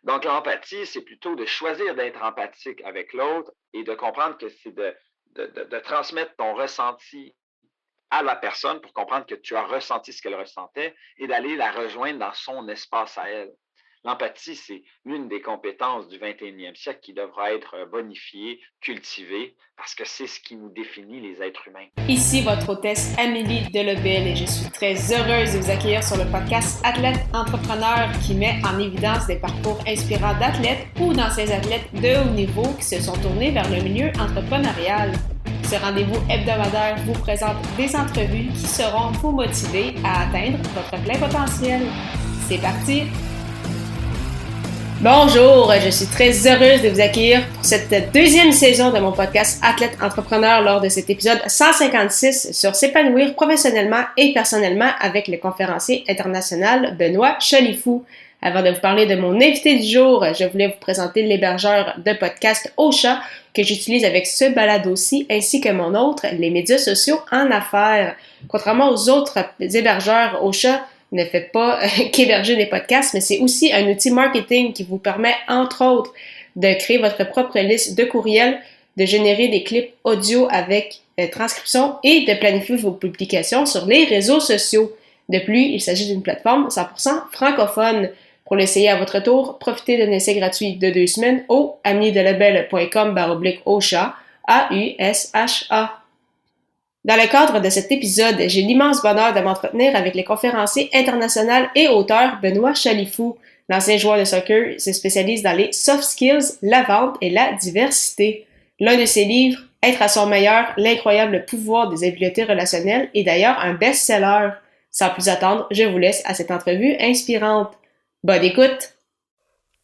Donc, l'empathie, c'est plutôt de choisir d'être empathique avec l'autre et de comprendre que c'est de transmettre ton ressenti à la personne pour comprendre que tu as ressenti ce qu'elle ressentait et d'aller la rejoindre dans son espace à elle. L'empathie, c'est l'une des compétences du 21e siècle qui devra être bonifiée, cultivée, parce que c'est ce qui nous définit les êtres humains. Ici votre hôtesse Amélie Delobel et je suis très heureuse de vous accueillir sur le podcast Athlète Entrepreneur qui met en évidence des parcours inspirants d'athlètes ou d'anciens athlètes de haut niveau qui se sont tournés vers le milieu entrepreneurial. Ce rendez-vous hebdomadaire vous présente des entrevues qui seront vous motiver à atteindre votre plein potentiel. C'est parti! Bonjour, je suis très heureuse de vous accueillir pour cette deuxième saison de mon podcast Athlète Entrepreneur lors de cet épisode 156 sur s'épanouir professionnellement et personnellement avec le conférencier international Benoît Chalifou. Avant de vous parler de mon invité du jour, je voulais vous présenter l'hébergeur de podcast Ocha que j'utilise avec ce balado-ci ainsi que mon autre, les médias sociaux en affaires. Contrairement aux autres hébergeurs, Ocha ne fait pas qu'héberger des podcasts, mais c'est aussi un outil marketing qui vous permet, entre autres, de créer votre propre liste de courriels, de générer des clips audio avec transcription et de planifier vos publications sur les réseaux sociaux. De plus, il s'agit d'une plateforme 100% francophone. Pour l'essayer à votre tour, profitez d'un essai gratuit de 2 semaines au amiedelabel.com/Osha, A-U-S-H-A. Dans le cadre de cet épisode, j'ai l'immense bonheur de m'entretenir avec le conférencier international et auteur Benoît Chalifou. L'ancien joueur de soccer se spécialise dans les soft skills, la vente et la diversité. L'un de ses livres, Être à son meilleur, l'incroyable pouvoir des habiletés relationnelles, est d'ailleurs un best-seller. Sans plus attendre, je vous laisse à cette entrevue inspirante. Bonne écoute!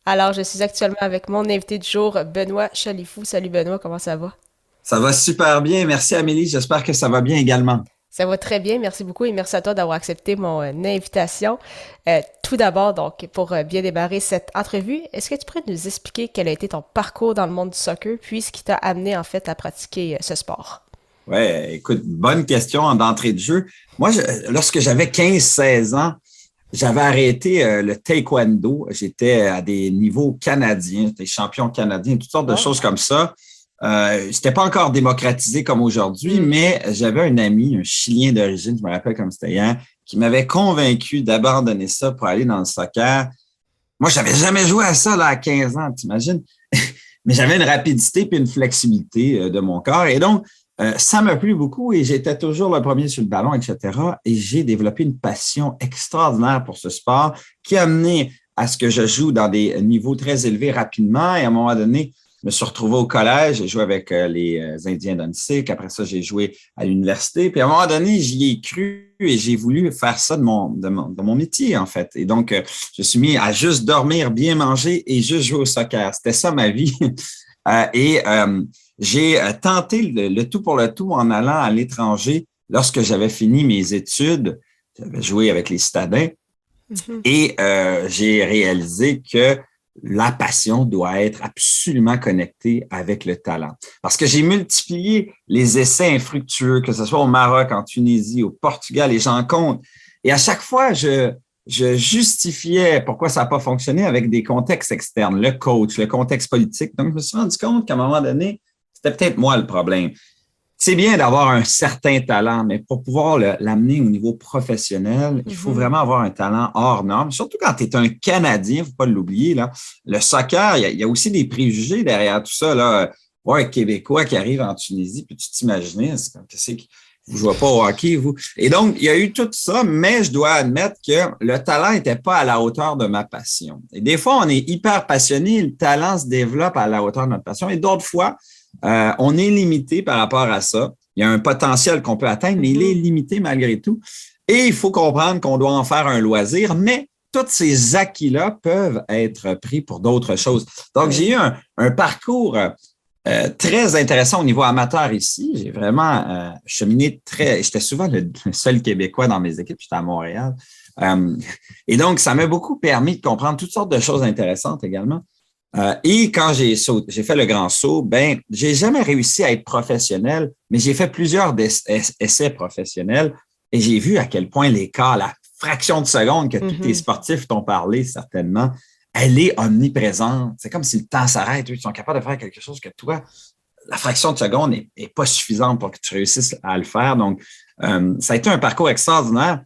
Alors, je suis actuellement avec mon invité du jour, Benoît Chalifou. Salut Benoît, comment ça va? Ça va super bien. Merci Amélie. J'espère que ça va bien également. Ça va très bien, merci beaucoup et merci à toi d'avoir accepté mon invitation. Tout d'abord, donc, pour bien démarrer cette entrevue, est-ce que tu pourrais nous expliquer quel a été ton parcours dans le monde du soccer, puis ce qui t'a amené en fait à pratiquer ce sport? Ouais, écoute, bonne question d'entrée de jeu. Moi, lorsque j'avais 15-16 ans, j'avais arrêté le taekwondo. J'étais à des niveaux canadiens, des champions canadiens, toutes sortes de choses comme ça. C'était pas encore démocratisé comme aujourd'hui, mais j'avais un ami, un Chilien d'origine, je me rappelle comme c'était hier, qui m'avait convaincu d'abandonner ça pour aller dans le soccer. Moi, j'avais jamais joué à ça là, à 15 ans, t'imagines? Mais j'avais une rapidité puis une flexibilité de mon corps. Et donc, ça m'a plu beaucoup et j'étais toujours le premier sur le ballon, etc. Et j'ai développé une passion extraordinaire pour ce sport qui a amené à ce que je joue dans des niveaux très élevés rapidement. Et à un moment donné, je me suis retrouvé au collège, j'ai joué avec les Indiens d'Huntsic. Après ça, j'ai joué à l'université. Puis à un moment donné, j'y ai cru et j'ai voulu faire ça de mon métier, en fait. Et donc, je suis mis à juste dormir, bien manger et juste jouer au soccer. C'était ça ma vie. J'ai tenté le tout pour le tout en allant à l'étranger lorsque j'avais fini mes études. J'avais joué avec les Citadins et j'ai réalisé que la passion doit être absolument connectée avec le talent. Parce que j'ai multiplié les essais infructueux, que ce soit au Maroc, en Tunisie, au Portugal, et j'en compte. Et à chaque fois, je justifiais pourquoi ça n'a pas fonctionné avec des contextes externes, le coach, le contexte politique. Donc, je me suis rendu compte qu'à un moment donné, c'était peut-être moi le problème. C'est bien d'avoir un certain talent, mais pour pouvoir l'amener au niveau professionnel, il faut vraiment avoir un talent hors norme. Surtout quand tu es un Canadien, il ne faut pas l'oublier. Là. Le soccer, il y a aussi des préjugés derrière tout ça. Là. Ouais, Québécois qui arrive en Tunisie, puis tu t'imaginais, c'est comme qu'est-ce que vous ne jouez pas au hockey, vous. Et donc, il y a eu tout ça, mais je dois admettre que le talent n'était pas à la hauteur de ma passion. Et des fois, on est hyper passionné, le talent se développe à la hauteur de notre passion. Et d'autres fois, on est limité par rapport à ça. Il y a un potentiel qu'on peut atteindre, mais il est limité malgré tout. Et il faut comprendre qu'on doit en faire un loisir, mais tous ces acquis-là peuvent être pris pour d'autres choses. Donc, j'ai eu un parcours très intéressant au niveau amateur ici. J'ai vraiment cheminé j'étais souvent le seul Québécois dans mes équipes, j'étais à Montréal. Et donc, ça m'a beaucoup permis de comprendre toutes sortes de choses intéressantes également. Et quand j'ai fait le grand saut, j'ai jamais réussi à être professionnel, mais j'ai fait plusieurs essais professionnels et j'ai vu à quel point l'écart, la fraction de seconde que tous tes sportifs t'ont parlé certainement, elle est omniprésente. C'est comme si le temps s'arrête. Ils sont capables de faire quelque chose que toi, la fraction de seconde n'est pas suffisante pour que tu réussisses à le faire. Donc, ça a été un parcours extraordinaire.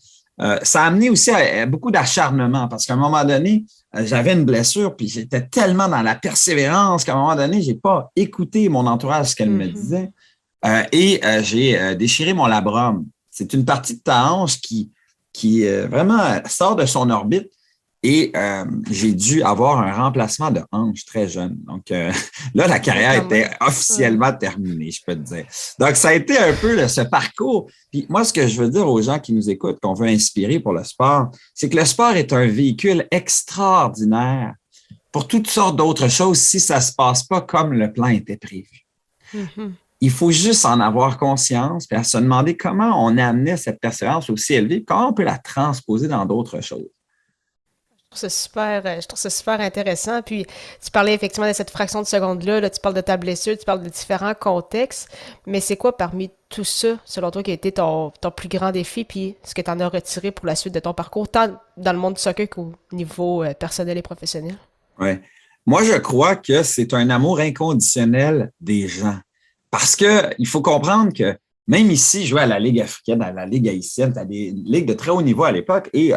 Ça a amené aussi à beaucoup d'acharnement parce qu'à un moment donné, j'avais une blessure, puis j'étais tellement dans la persévérance qu'à un moment donné, j'ai pas écouté mon entourage, ce qu'elle me disait, et j'ai déchiré mon labrum. C'est une partie de ta hanche qui vraiment sort de son orbite. Et j'ai dû avoir un remplacement de hanche très jeune. Donc là, la carrière était officiellement terminée, je peux te dire. Donc, ça a été un peu ce parcours. Puis moi, ce que je veux dire aux gens qui nous écoutent, qu'on veut inspirer pour le sport, c'est que le sport est un véhicule extraordinaire pour toutes sortes d'autres choses si ça ne se passe pas comme le plan était prévu. Il faut juste en avoir conscience et à se demander comment on a amené cette persévérance aussi élevée, comment on peut la transposer dans d'autres choses. Je trouve ça super intéressant. Puis, tu parlais effectivement de cette fraction de seconde-là. Là, tu parles de ta blessure, tu parles de différents contextes. Mais c'est quoi parmi tout ça, selon toi, qui a été ton plus grand défi, puis ce que tu en as retiré pour la suite de ton parcours, tant dans le monde du soccer qu'au niveau personnel et professionnel? Oui. Moi, je crois que c'est un amour inconditionnel des gens. Parce que il faut comprendre que même ici, je jouais à la Ligue africaine, à la Ligue haïtienne, à des ligues de très haut niveau à l'époque, et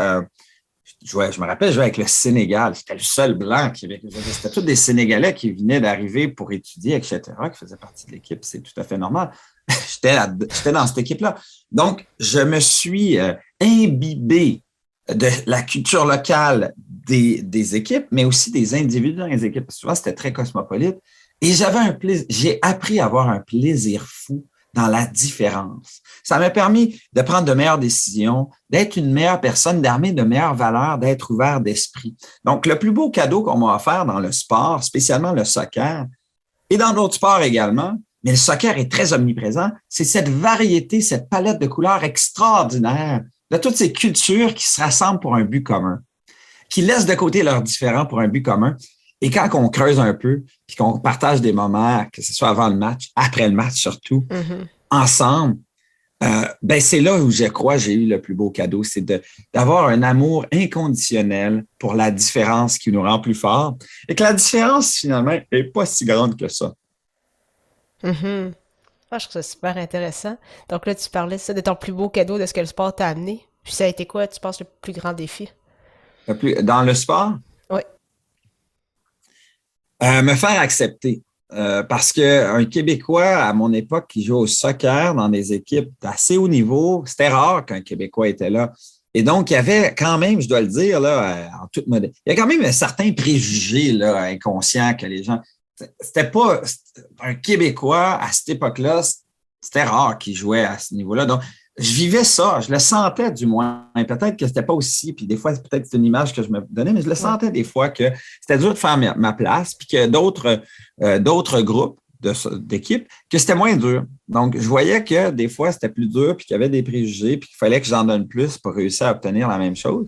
je me rappelle, je jouais avec le Sénégal. J'étais le seul blanc c'était tous des Sénégalais qui venaient d'arriver pour étudier, etc., qui faisaient partie de l'équipe. C'est tout à fait normal. J'étais dans cette équipe-là. Donc, je me suis imbibé de la culture locale des équipes, mais aussi des individus dans les équipes. Souvent, c'était très cosmopolite. Et j'ai appris à avoir un plaisir fou dans la différence. Ça m'a permis de prendre de meilleures décisions, d'être une meilleure personne, d'armer de meilleures valeurs, d'être ouvert d'esprit. Donc, le plus beau cadeau qu'on m'a offert dans le sport, spécialement le soccer, et dans d'autres sports également, mais le soccer est très omniprésent, c'est cette variété, cette palette de couleurs extraordinaire de toutes ces cultures qui se rassemblent pour un but commun, qui laissent de côté leurs différends pour un but commun. Et quand on creuse un peu, puis qu'on partage des moments, que ce soit avant le match, après le match surtout, ensemble, ben c'est là où je crois j'ai eu le plus beau cadeau, c'est d'avoir un amour inconditionnel pour la différence qui nous rend plus forts et que la différence, finalement, n'est pas si grande que ça. Ah, je trouve ça super intéressant. Donc là, tu parlais ça de ton plus beau cadeau, de ce que le sport t'a amené. Puis ça a été quoi, tu penses, le plus grand défi? Dans le sport? Oui. Me faire accepter. Parce qu'un Québécois, à mon époque, qui joue au soccer dans des équipes d'assez haut niveau, c'était rare qu'un Québécois était là. Et donc, il y avait quand même, je dois le dire, là, en toute modestie, il y a quand même un certain préjugé là, inconscient que les gens... C'était pas... Un Québécois, à cette époque-là, c'était rare qu'il jouait à ce niveau-là. Donc, je vivais ça, je le sentais du moins. Peut-être que c'était pas aussi, puis des fois, peut-être c'est une image que je me donnais, mais je le sentais des fois que c'était dur de faire ma place, puis que d'autres groupes d'équipes, que c'était moins dur. Donc, je voyais que des fois, c'était plus dur, puis qu'il y avait des préjugés, puis qu'il fallait que j'en donne plus pour réussir à obtenir la même chose.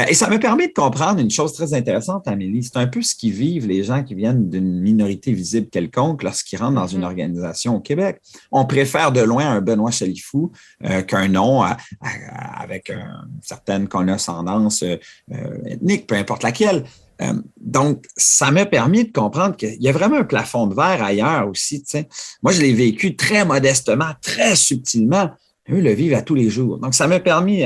Et ça me permet de comprendre une chose très intéressante, Amélie. C'est un peu ce qui vivent les gens qui viennent d'une minorité visible quelconque lorsqu'ils rentrent dans une organisation au Québec. On préfère de loin un Benoît Chalifou qu'un nom avec une certaine condescendance ethnique, peu importe laquelle. Donc, ça m'a permis de comprendre qu'il y a vraiment un plafond de verre ailleurs aussi. T'sais. Moi, je l'ai vécu très modestement, très subtilement. Eux le vivent à tous les jours. Donc, ça m'a permis...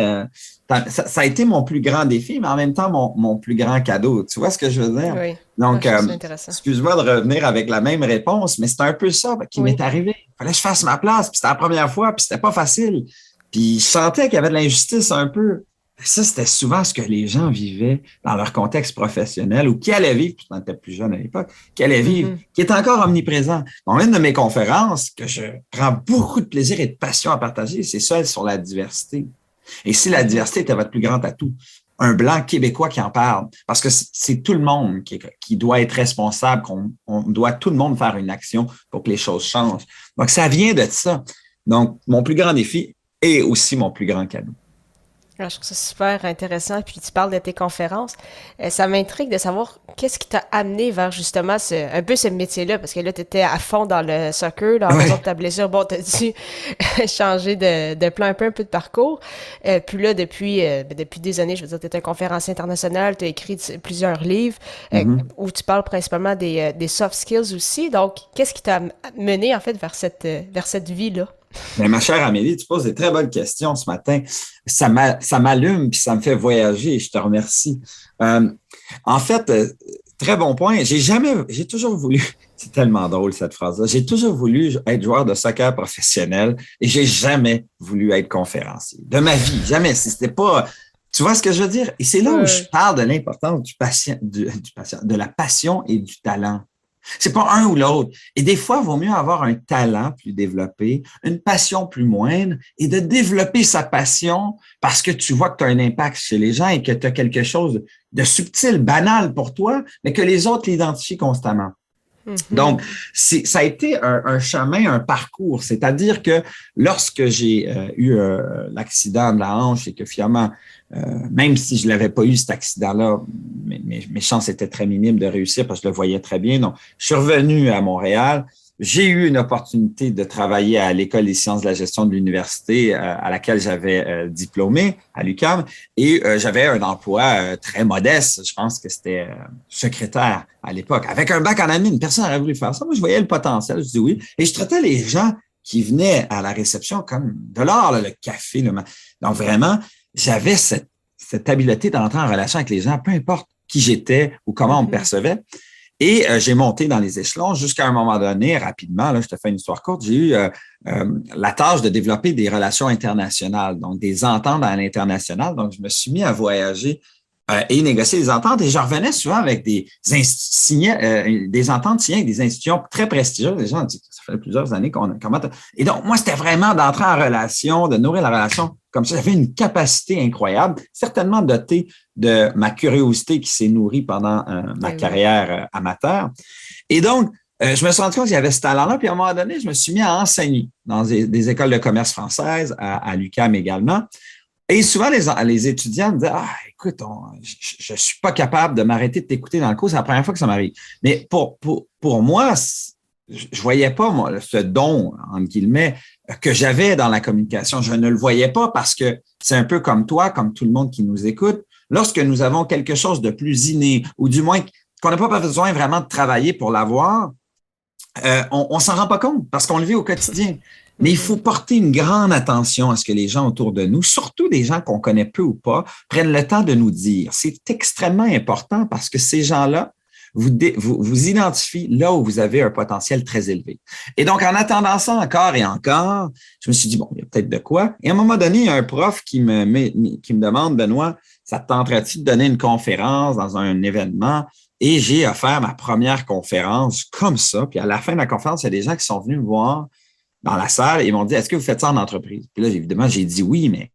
ça a été mon plus grand défi, mais en même temps, mon plus grand cadeau. Tu vois ce que je veux dire? Oui. Donc, excuse-moi de revenir avec la même réponse, mais c'est un peu ça qui m'est arrivé. Il fallait que je fasse ma place, puis c'était la première fois, puis c'était pas facile. Puis je sentais qu'il y avait de l'injustice un peu. Ça, c'était souvent ce que les gens vivaient dans leur contexte professionnel ou qui allaient vivre, puis on était plus jeune à l'époque, qui allaient vivre, qui est encore omniprésent. Dans une de mes conférences, que je prends beaucoup de plaisir et de passion à partager, c'est celle sur la diversité. Et si la diversité était votre plus grand atout, un blanc québécois qui en parle, parce que c'est tout le monde qui doit être responsable, qu'on doit tout le monde faire une action pour que les choses changent. Donc, ça vient de ça. Donc, mon plus grand défi est aussi mon plus grand cadeau. Je trouve ça super intéressant. Puis tu parles de tes conférences. Ça m'intrigue de savoir qu'est-ce qui t'a amené vers justement un peu ce métier-là. Parce que là, tu étais à fond dans le soccer, là, en raison de ta blessure. Bon, t'as dû changer de plan un peu de parcours. Puis là, depuis des années, je veux dire, tu es un conférencier international, tu as écrit plusieurs livres où tu parles principalement des soft skills aussi. Donc, qu'est-ce qui t'a mené en fait vers cette vie-là? Mais ma chère Amélie, tu poses des très bonnes questions ce matin. Ça m'allume puis ça me fait voyager. Je te remercie. En fait, très bon point. J'ai toujours voulu, c'est tellement drôle cette phrase-là, j'ai toujours voulu être joueur de soccer professionnel et j'ai jamais voulu être conférencier. De ma vie, jamais. C'était pas, tu vois ce que je veux dire? Et c'est là où je parle de l'importance du patient, de la passion et du talent. C'est pas un ou l'autre. Et des fois, il vaut mieux avoir un talent plus développé, une passion plus moindre et de développer sa passion parce que tu vois que tu as un impact chez les gens et que tu as quelque chose de subtil, banal pour toi, mais que les autres l'identifient constamment. Donc, ça a été un chemin, un parcours. C'est-à-dire que lorsque j'ai eu l'accident de la hanche et que finalement, même si je l'avais pas eu, cet accident-là, mes chances étaient très minimes de réussir parce que je le voyais très bien. Donc, je suis revenu à Montréal. J'ai eu une opportunité de travailler à l'École des sciences de la gestion de l'université à laquelle j'avais diplômé à l'UQAM et j'avais un emploi très modeste. Je pense que c'était secrétaire à l'époque. Avec un bac en admin, personne n'aurait voulu faire ça. Moi, je voyais le potentiel. Je dis oui. Et je traitais les gens qui venaient à la réception comme de l'or, le café. Donc, vraiment, j'avais cette habileté d'entrer en relation avec les gens, peu importe qui j'étais ou comment on me percevait. Et j'ai monté dans les échelons jusqu'à un moment donné, rapidement, là, je te fais une histoire courte, j'ai eu la tâche de développer des relations internationales, donc des ententes à l'international. Donc, je me suis mis à voyager et négocier des ententes et je revenais souvent avec des ententes signées avec des institutions très prestigieuses. Les gens disent que ça fait plusieurs années qu'on a. Et donc, moi, c'était vraiment d'entrer en relation, de nourrir la relation. Comme ça, j'avais une capacité incroyable, certainement dotée de ma curiosité qui s'est nourrie pendant ma carrière amateur. Et donc, je me suis rendu compte qu'il y avait ce talent-là. Puis à un moment donné, je me suis mis à enseigner dans des écoles de commerce françaises, à l'UQAM également. Et souvent, les étudiants me disaient, écoute, je suis pas capable de m'arrêter de t'écouter dans le cours. C'est la première fois que ça m'arrive. Mais pour moi, je voyais pas moi, ce don, entre guillemets, que j'avais dans la communication. Je ne le voyais pas parce que c'est un peu comme toi, comme tout le monde qui nous écoute. Lorsque nous avons quelque chose de plus inné, ou du moins qu'on n'a pas besoin vraiment de travailler pour l'avoir, on s'en rend pas compte parce qu'on le vit au quotidien. Mais il faut porter une grande attention à ce que les gens autour de nous, surtout des gens qu'on connaît peu ou pas, prennent le temps de nous dire. C'est extrêmement important parce que ces gens-là vous identifient là où vous avez un potentiel très élevé. Et donc, en attendant ça encore et encore, je me suis dit, bon, il y a peut-être de quoi. Et à un moment donné, il y a un prof qui me demande, Benoît, ça te tenterait-tu de donner une conférence dans un événement? Et j'ai offert ma première conférence comme ça. Puis à la fin de la conférence, il y a des gens qui sont venus me voir dans la salle et ils m'ont dit, est-ce que vous faites ça en entreprise? Puis là, évidemment, j'ai dit oui, mais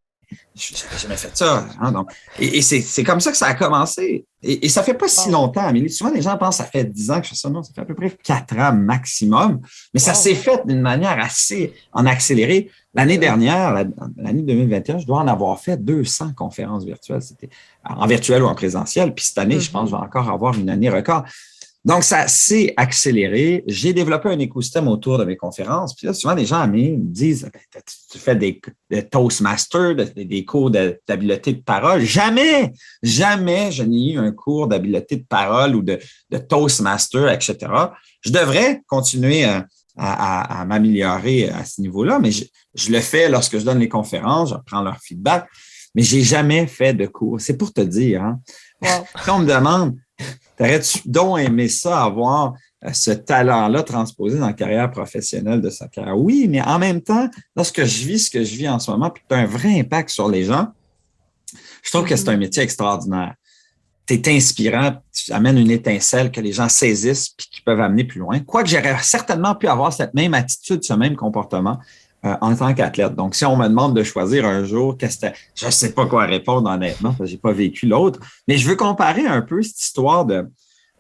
je n'avais jamais fait ça. Hein, donc, et c'est comme ça que ça a commencé. Et ça fait pas si longtemps, Amélie. Souvent, les gens pensent que ça fait 10 ans que je fais ça. Non, ça fait à peu près 4 ans maximum. Mais ça s'est fait d'une manière assez en accéléré. L'année dernière, l'année 2021, je dois en avoir fait 200 conférences virtuelles. C'était en virtuel ou en présentiel. Puis cette année, je pense que je vais encore avoir une année record. Donc, ça s'est accéléré. J'ai développé un écosystème autour de mes conférences. Puis là, souvent, les gens me disent, tu fais des Toastmasters, des cours d'habileté de parole. Jamais je n'ai eu un cours d'habileté de parole ou de Toastmaster, etc. Je devrais continuer à m'améliorer à ce niveau-là, mais je le fais lorsque je donne les conférences, je prends leur feedback, mais j'ai jamais fait de cours. C'est pour te dire, hein. Wow. Quand on me demande, t'aurais-tu donc aimé ça, avoir ce talent-là transposé dans la carrière professionnelle de soccer? Oui, mais en même temps, lorsque je vis ce que je vis en ce moment, puis que tu as un vrai impact sur les gens, je trouve que c'est un métier extraordinaire. Tu es inspirant, tu amènes une étincelle que les gens saisissent puis qui peuvent amener plus loin. Quoique j'aurais certainement pu avoir cette même attitude, ce même comportement en tant qu'athlète. Donc, si on me demande de choisir un jour, je ne sais pas quoi répondre honnêtement, parce que je n'ai pas vécu l'autre, mais je veux comparer un peu cette histoire de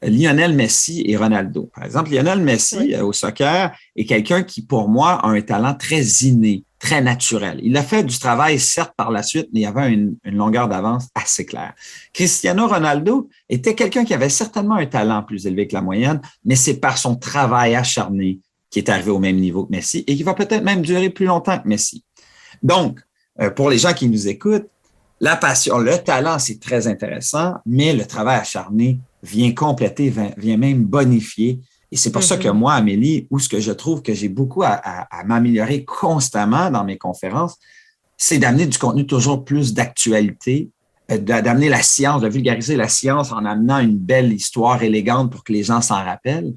Lionel Messi et Ronaldo. Par exemple, Lionel Messi au soccer est quelqu'un qui, pour moi, a un talent très inné, très naturel. Il a fait du travail, certes, par la suite, mais il y avait une longueur d'avance assez claire. Cristiano Ronaldo était quelqu'un qui avait certainement un talent plus élevé que la moyenne, mais c'est par son travail acharné qui est arrivé au même niveau que Messi et qui va peut-être même durer plus longtemps que Messi. Donc, pour les gens qui nous écoutent, la passion, le talent, c'est très intéressant, mais le travail acharné vient compléter, vient même bonifier. Et c'est pour ça que moi, Amélie, où ce que je trouve que j'ai beaucoup à m'améliorer constamment dans mes conférences, c'est d'amener du contenu toujours plus d'actualité, d'amener la science, de vulgariser la science en amenant une belle histoire élégante pour que les gens s'en rappellent.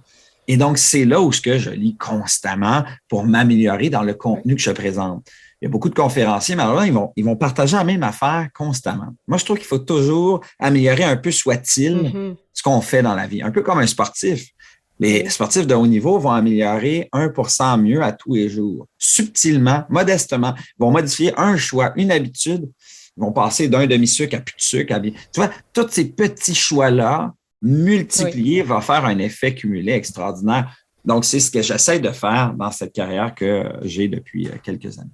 Et donc, c'est là où ce que je lis constamment pour m'améliorer dans le contenu que je présente. Il y a beaucoup de conférenciers, mais alors là, ils vont partager la même affaire constamment. Moi, je trouve qu'il faut toujours améliorer un peu, soit-il, ce qu'on fait dans la vie. Un peu comme un sportif. Les sportifs de haut niveau vont améliorer 1% mieux à tous les jours. Subtilement, modestement, ils vont modifier un choix, une habitude. Ils vont passer d'un demi-sucre à plus de sucre. Tu vois, tous ces petits choix-là, multipliés, vont faire un effet cumulé extraordinaire. Donc, c'est ce que j'essaie de faire dans cette carrière que j'ai depuis quelques années.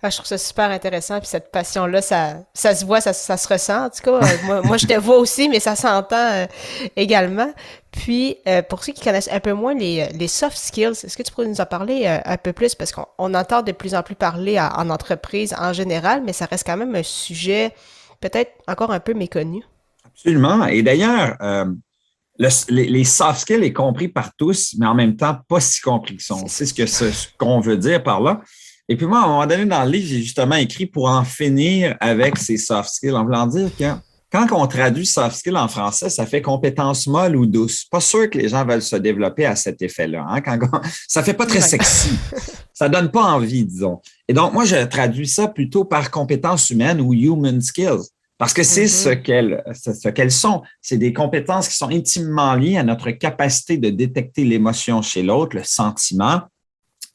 Ah, je trouve ça super intéressant. Puis cette passion-là, ça se voit, ça se ressent. En tout cas, moi, je te vois aussi, mais ça s'entend également. Puis, pour ceux qui connaissent un peu moins les soft skills, est-ce que tu pourrais nous en parler un peu plus? Parce qu'on entend de plus en plus parler en entreprise en général, mais ça reste quand même un sujet peut-être encore un peu méconnu. Absolument. Et d'ailleurs, les soft skills est compris par tous, mais en même temps, pas si compris que sont. C'est ce qu'on veut dire par là. Et puis moi, à un moment donné, dans le livre, j'ai justement écrit pour en finir avec ces soft skills, en voulant dire que quand on traduit soft skills en français, ça fait compétences molles ou douces. Pas sûr que les gens veulent se développer à cet effet-là. Hein? Ça fait pas très sexy. Ça donne pas envie, disons. Et donc, moi, je traduis ça plutôt par compétences humaines ou human skills. Parce que c'est ce qu'elles sont. C'est des compétences qui sont intimement liées à notre capacité de détecter l'émotion chez l'autre, le sentiment,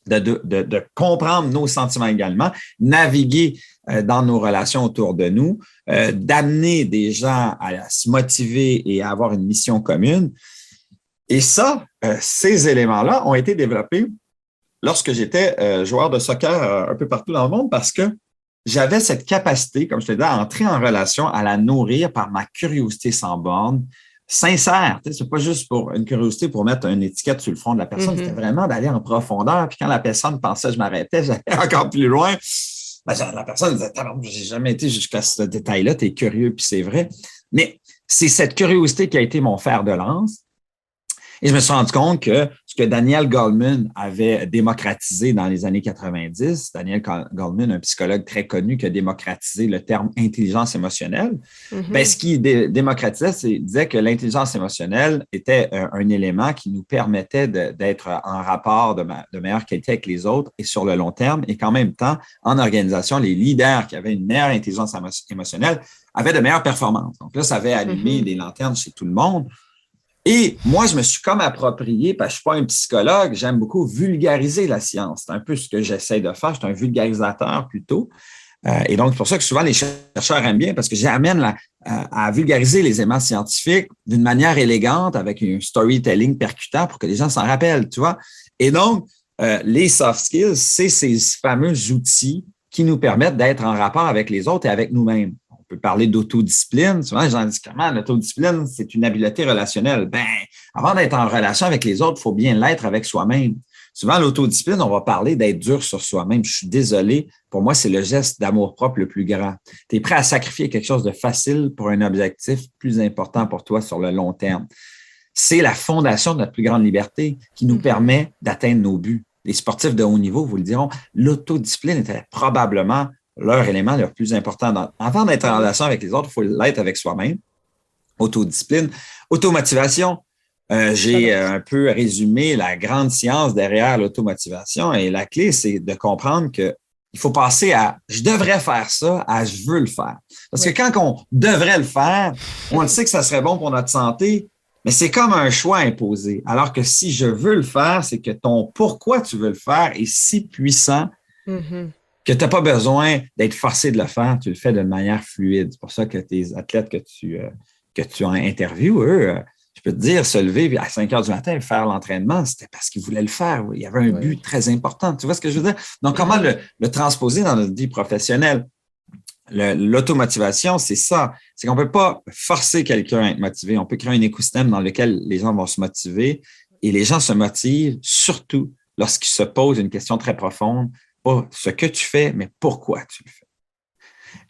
de comprendre nos sentiments également, naviguer dans nos relations autour de nous, d'amener des gens à se motiver et à avoir une mission commune. Et ça, ces éléments-là ont été développés lorsque j'étais joueur de soccer un peu partout dans le monde parce que j'avais cette capacité, comme je te disais, à entrer en relation, à la nourrir par ma curiosité sans borne, sincère. Tu sais, c'est pas juste pour une curiosité pour mettre une étiquette sur le front de la personne, c'était vraiment d'aller en profondeur. Puis quand la personne pensait que je m'arrêtais, j'allais encore plus loin. Ben, la personne disait, j'ai jamais été jusqu'à ce détail-là, tu es curieux, puis c'est vrai. Mais c'est cette curiosité qui a été mon fer de lance. Et je me suis rendu compte que ce que Daniel Goleman avait démocratisé dans les années 90, Daniel Goleman, un psychologue très connu qui a démocratisé le terme intelligence émotionnelle, ben, ce qu'il démocratisait, c'est disait que l'intelligence émotionnelle était un élément qui nous permettait d'être en rapport de meilleure qualité avec les autres et sur le long terme, et qu'en même temps, en organisation, les leaders qui avaient une meilleure intelligence émotionnelle avaient de meilleures performances. Donc là, ça avait allumé des lanternes chez tout le monde. Et moi, je me suis comme approprié, parce que je ne suis pas un psychologue, j'aime beaucoup vulgariser la science. C'est un peu ce que j'essaie de faire. Je suis un vulgarisateur plutôt. Et donc, c'est pour ça que souvent les chercheurs aiment bien, parce que j'amène à vulgariser les éléments scientifiques d'une manière élégante, avec un storytelling percutant pour que les gens s'en rappellent, tu vois. Et donc, les soft skills, c'est ces fameux outils qui nous permettent d'être en rapport avec les autres et avec nous-mêmes. On peut parler d'autodiscipline. Souvent, les gens disent comment l'autodiscipline, c'est une habileté relationnelle. Ben, avant d'être en relation avec les autres, il faut bien l'être avec soi-même. Souvent, l'autodiscipline, on va parler d'être dur sur soi-même. Je suis désolé. Pour moi, c'est le geste d'amour-propre le plus grand. Tu es prêt à sacrifier quelque chose de facile pour un objectif plus important pour toi sur le long terme. C'est la fondation de notre plus grande liberté qui nous permet d'atteindre nos buts. Les sportifs de haut niveau vous le diront, l'autodiscipline était probablement leur élément le plus important. Avant d'être en relation avec les autres, il faut l'être avec soi-même. Autodiscipline, automotivation. J'ai un peu résumé la grande science derrière l'automotivation et la clé, c'est de comprendre que il faut passer à « je devrais faire ça » à « je veux le faire ». Parce que quand on devrait le faire, on le sait que ça serait bon pour notre santé, mais c'est comme un choix imposé. Alors que si je veux le faire, c'est que ton pourquoi tu veux le faire est si puissant que tu n'as pas besoin d'être forcé de le faire, tu le fais de manière fluide. C'est pour ça que tes athlètes que tu interviews, eux, je peux te dire, se lever à 5 heures du matin et faire l'entraînement, c'était parce qu'il voulait le faire. Il y avait un but très important. Tu vois ce que je veux dire? Donc, comment le transposer dans notre vie professionnelle? L'automotivation, c'est ça. C'est qu'on ne peut pas forcer quelqu'un à être motivé. On peut créer un écosystème dans lequel les gens vont se motiver et les gens se motivent surtout lorsqu'ils se posent une question très profonde, pas ce que tu fais, mais pourquoi tu le fais.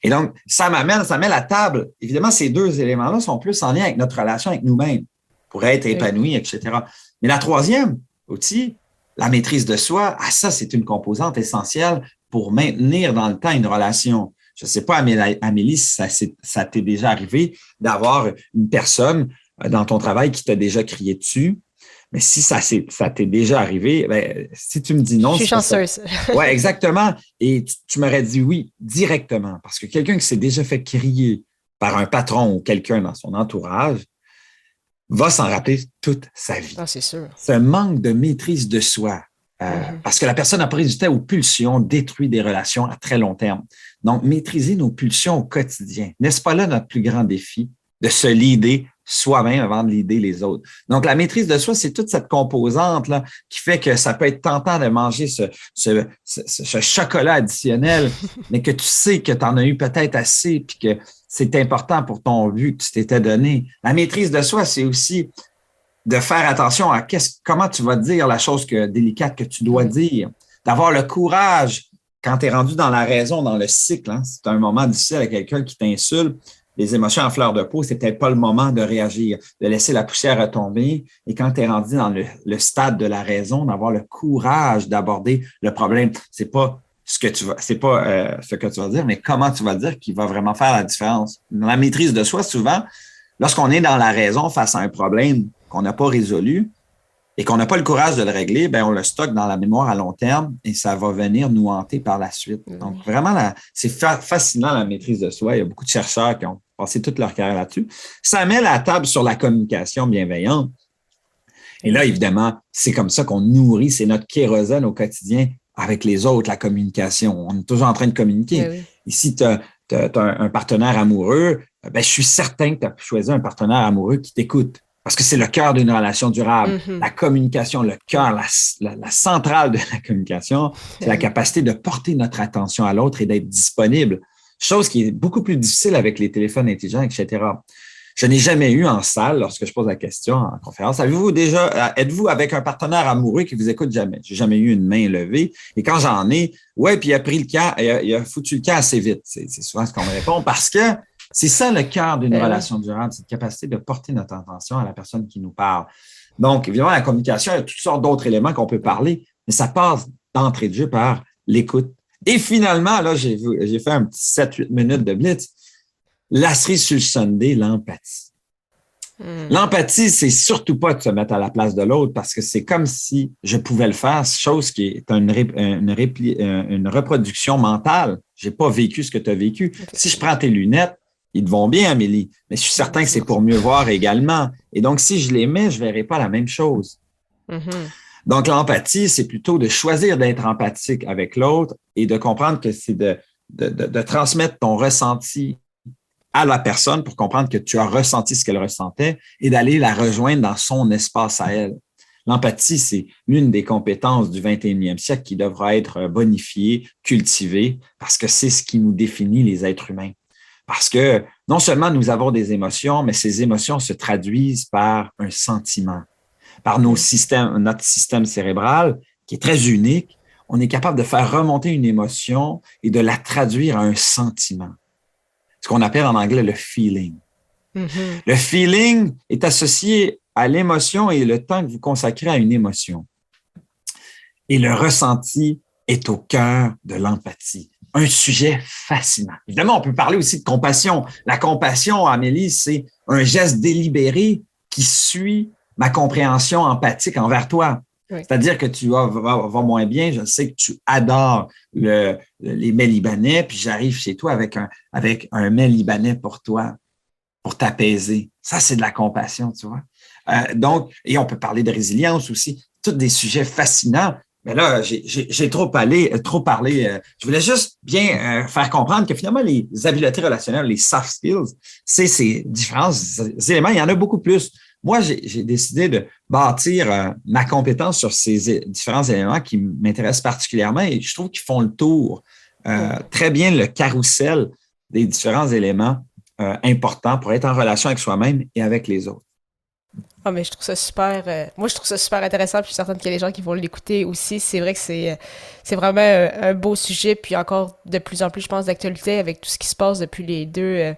Et donc, ça met la table. Évidemment, ces deux éléments-là sont plus en lien avec notre relation avec nous-mêmes pour être épanoui, etc. Mais la troisième outil, la maîtrise de soi, ça, c'est une composante essentielle pour maintenir dans le temps une relation. Je ne sais pas, Amélie, si ça t'est déjà arrivé d'avoir une personne dans ton travail qui t'a déjà crié dessus. Mais si ça t'est déjà arrivé, ben, si tu me dis non. Je suis chanceuse. Oui, exactement. Et tu m'aurais dit oui directement. Parce que quelqu'un qui s'est déjà fait crier par un patron ou quelqu'un dans son entourage va s'en rappeler toute sa vie. Ah, c'est sûr. C'est un manque de maîtrise de soi. Parce que la personne a pris du temps aux pulsions, détruit des relations à très long terme. Donc, maîtriser nos pulsions au quotidien. N'est-ce pas là notre plus grand défi? De se leader soi-même avant de leader les autres. Donc, la maîtrise de soi, c'est toute cette composante-là qui fait que ça peut être tentant de manger ce chocolat additionnel, mais que tu sais que tu en as eu peut-être assez puis que c'est important pour ton but que tu t'étais donné. La maîtrise de soi, c'est aussi de faire attention à comment tu vas dire la chose délicate que tu dois dire, d'avoir le courage quand tu es rendu dans la raison, dans le cycle. Hein, c'est un moment difficile avec quelqu'un qui t'insulte. Les émotions en fleur de peau, c'est peut-être pas le moment de réagir, de laisser la poussière retomber. Et quand tu es rendu dans le stade de la raison, d'avoir le courage d'aborder le problème. C'est pas ce que tu vas dire, mais comment tu vas le dire qui va vraiment faire la différence. Dans la maîtrise de soi, souvent, lorsqu'on est dans la raison face à un problème qu'on n'a pas résolu et qu'on n'a pas le courage de le régler, ben on le stocke dans la mémoire à long terme et ça va venir nous hanter par la suite. Donc, vraiment, c'est fascinant la maîtrise de soi. Il y a beaucoup de chercheurs qui ont passé toute leur carrière là-dessus. Ça met la table sur la communication bienveillante. Et là, évidemment, c'est comme ça qu'on nourrit, c'est notre kérosène au quotidien avec les autres, la communication. On est toujours en train de communiquer. Oui. Et si tu as un partenaire amoureux, ben, je suis certain que tu as choisi un partenaire amoureux qui t'écoute. Parce que c'est le cœur d'une relation durable. La communication, le cœur, la centrale de la communication, c'est la capacité de porter notre attention à l'autre et d'être disponible. Chose qui est beaucoup plus difficile avec les téléphones intelligents, etc. Je n'ai jamais eu en salle, lorsque je pose la question en conférence, êtes-vous avec un partenaire amoureux qui vous écoute jamais? J'ai jamais eu une main levée. Et quand j'en ai, puis il a pris le camp, il a foutu le camp assez vite. C'est souvent ce qu'on me répond parce que c'est ça le cœur d'une relation durable, cette capacité de porter notre attention à la personne qui nous parle. Donc, évidemment, la communication, il y a toutes sortes d'autres éléments qu'on peut parler, mais ça passe d'entrée de jeu par l'écoute. Et finalement, là, j'ai fait un petit 7-8 minutes de blitz. La cerise sur le sundae, l'empathie. L'empathie, c'est surtout pas de se mettre à la place de l'autre parce que c'est comme si je pouvais le faire, chose qui est une reproduction mentale. J'ai pas vécu ce que tu as vécu. Si je prends tes lunettes, ils te vont bien, Amélie, mais je suis certain que c'est pour mieux voir également. Et donc, si je les mets, je verrai pas la même chose. Donc, l'empathie, c'est plutôt de choisir d'être empathique avec l'autre et de comprendre que c'est de transmettre ton ressenti à la personne pour comprendre que tu as ressenti ce qu'elle ressentait et d'aller la rejoindre dans son espace à elle. L'empathie, c'est l'une des compétences du 21e siècle qui devra être bonifiée, cultivée, parce que c'est ce qui nous définit les êtres humains. Parce que non seulement nous avons des émotions, mais ces émotions se traduisent par un sentiment. Par notre système cérébral, qui est très unique, on est capable de faire remonter une émotion et de la traduire à un sentiment. Ce qu'on appelle en anglais le feeling. Le feeling est associé à l'émotion et le temps que vous consacrez à une émotion. Et le ressenti est au cœur de l'empathie. Un sujet fascinant. Évidemment, on peut parler aussi de compassion. La compassion, Amélie, c'est un geste délibéré qui suit ma compréhension empathique envers toi. Oui. C'est-à-dire que tu vas moins bien, je sais que tu adores les mets libanais, puis j'arrive chez toi avec un mets libanais pour toi, pour t'apaiser. Ça, c'est de la compassion, tu vois. Donc, et on peut parler de résilience aussi, tous des sujets fascinants. Mais là, j'ai trop parlé. Je voulais juste bien faire comprendre que finalement, les habiletés relationnelles, les soft skills, c'est ces différents éléments. Il y en a beaucoup plus. moi, j'ai décidé de bâtir ma compétence sur ces différents éléments qui m'intéressent particulièrement et je trouve qu'ils font le tour très bien le carrousel des différents éléments importants pour être en relation avec soi-même et avec les autres. Ah, mais je trouve ça super. Moi, je trouve ça super intéressant. Puis je suis certaine qu'il y a des gens qui vont l'écouter aussi. C'est vrai que c'est vraiment un beau sujet. Puis encore de plus en plus, je pense, d'actualité avec tout ce qui se passe depuis les deux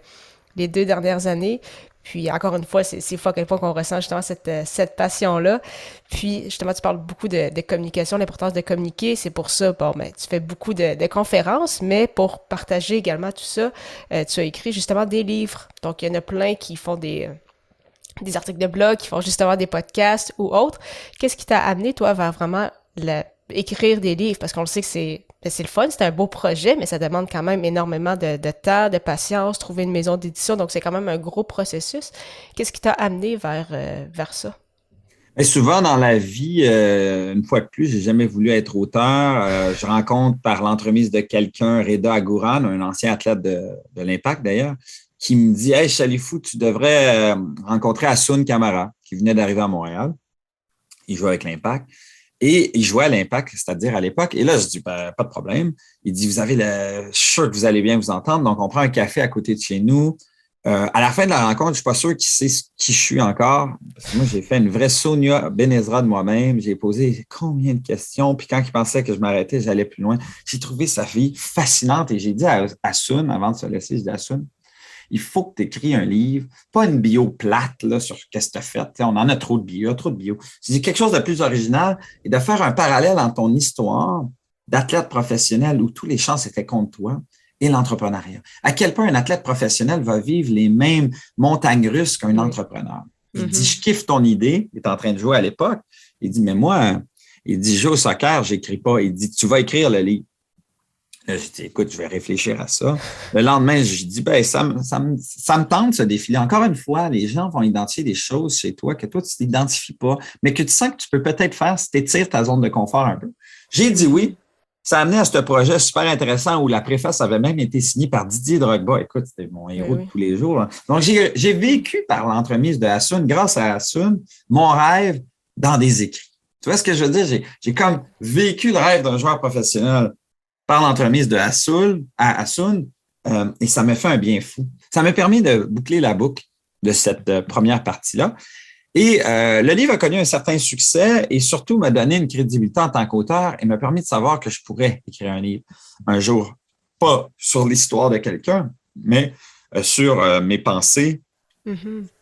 dernières années. Puis encore une fois, c'est fou à quel point qu'on ressent justement cette passion-là. Puis justement, tu parles beaucoup de communication, l'importance de communiquer. C'est pour ça, bon, ben, tu fais beaucoup de conférences, mais pour partager également tout ça, tu as écrit justement des livres. Donc, il y en a plein qui font des articles de blog, qui font justement des podcasts ou autres. Qu'est-ce qui t'a amené, toi, vers vraiment écrire des livres? Parce qu'on le sait que c'est le fun, c'est un beau projet, mais ça demande quand même énormément de temps, de patience, trouver une maison d'édition, donc c'est quand même un gros processus. Qu'est-ce qui t'a amené vers ça? Et souvent dans la vie, une fois de plus, j'ai jamais voulu être auteur. Je rencontre par l'entremise de quelqu'un, Reda Agouran, un ancien athlète de l'Impact d'ailleurs, qui me dit « Hey, Chalifou, tu devrais rencontrer Hassoun Camara, qui venait d'arriver à Montréal. Il jouait avec l'Impact. Et il jouait à l'Impact, c'est-à-dire à l'époque. Et là, je dis ben, pas de problème. Il dit, je suis sûr que vous allez bien vous entendre. Donc, on prend un café à côté de chez nous. À la fin de la rencontre, je suis pas sûr qu'il sait qui je suis encore. Parce que moi, j'ai fait une vraie Sonia Benezra de moi-même. J'ai posé combien de questions. Puis quand il pensait que je m'arrêtais, j'allais plus loin. J'ai trouvé sa vie fascinante. Et j'ai dit à Hassoun, avant de se laisser, je dis à Hassoun, il faut que tu écris un livre, pas une bio plate là, sur qu'est-ce que tu as fait. T'sais, on en a trop de bio, trop de bio. C'est quelque chose de plus original et de faire un parallèle entre ton histoire d'athlète professionnel où tous les chances étaient contre toi et l'entrepreneuriat. À quel point un athlète professionnel va vivre les mêmes montagnes russes qu'un entrepreneur. Il dit, je kiffe ton idée. Il est en train de jouer à l'époque. Il dit, mais moi, il dit, je joue au soccer, j'écris pas. Il dit, tu vas écrire le livre. Là, j'ai dit, écoute, je vais réfléchir à ça. Le lendemain, je dis, ben, ça me tente ce défi. Encore une fois, les gens vont identifier des choses chez toi que toi, tu t'identifies pas, mais que tu sens que tu peux peut-être faire si tu étires ta zone de confort un peu. J'ai dit oui. Ça a amené à ce projet super intéressant où la préface avait même été signée par Didier Drogba. Écoute, c'était mon héros de tous les jours. Là. Donc, j'ai vécu par l'entremise de Hassoun, grâce à Hassoun, mon rêve dans des écrits. Tu vois ce que je veux dire? J'ai comme vécu le rêve d'un joueur professionnel par l'entremise de Hassoun, et ça m'a fait un bien fou. Ça m'a permis de boucler la boucle de cette première partie-là. Et le livre a connu un certain succès et surtout m'a donné une crédibilité en tant qu'auteur et m'a permis de savoir que je pourrais écrire un livre un jour, pas sur l'histoire de quelqu'un, mais sur mes pensées,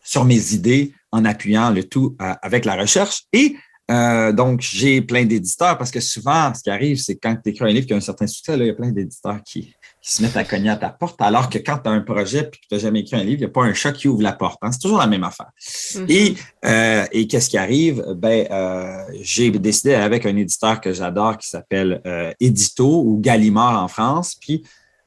sur mes idées, en appuyant le tout avec la recherche. Et donc, j'ai plein d'éditeurs parce que souvent, ce qui arrive, c'est quand tu écris un livre qui a un certain succès, là, il y a plein d'éditeurs qui se mettent à cogner à ta porte, alors que quand tu as un projet et que tu n'as jamais écrit un livre, il n'y a pas un chat qui ouvre la porte. Hein? C'est toujours la même affaire. Et qu'est-ce qui arrive? J'ai décidé avec un éditeur que j'adore qui s'appelle Édito ou Gallimard en France. Puis,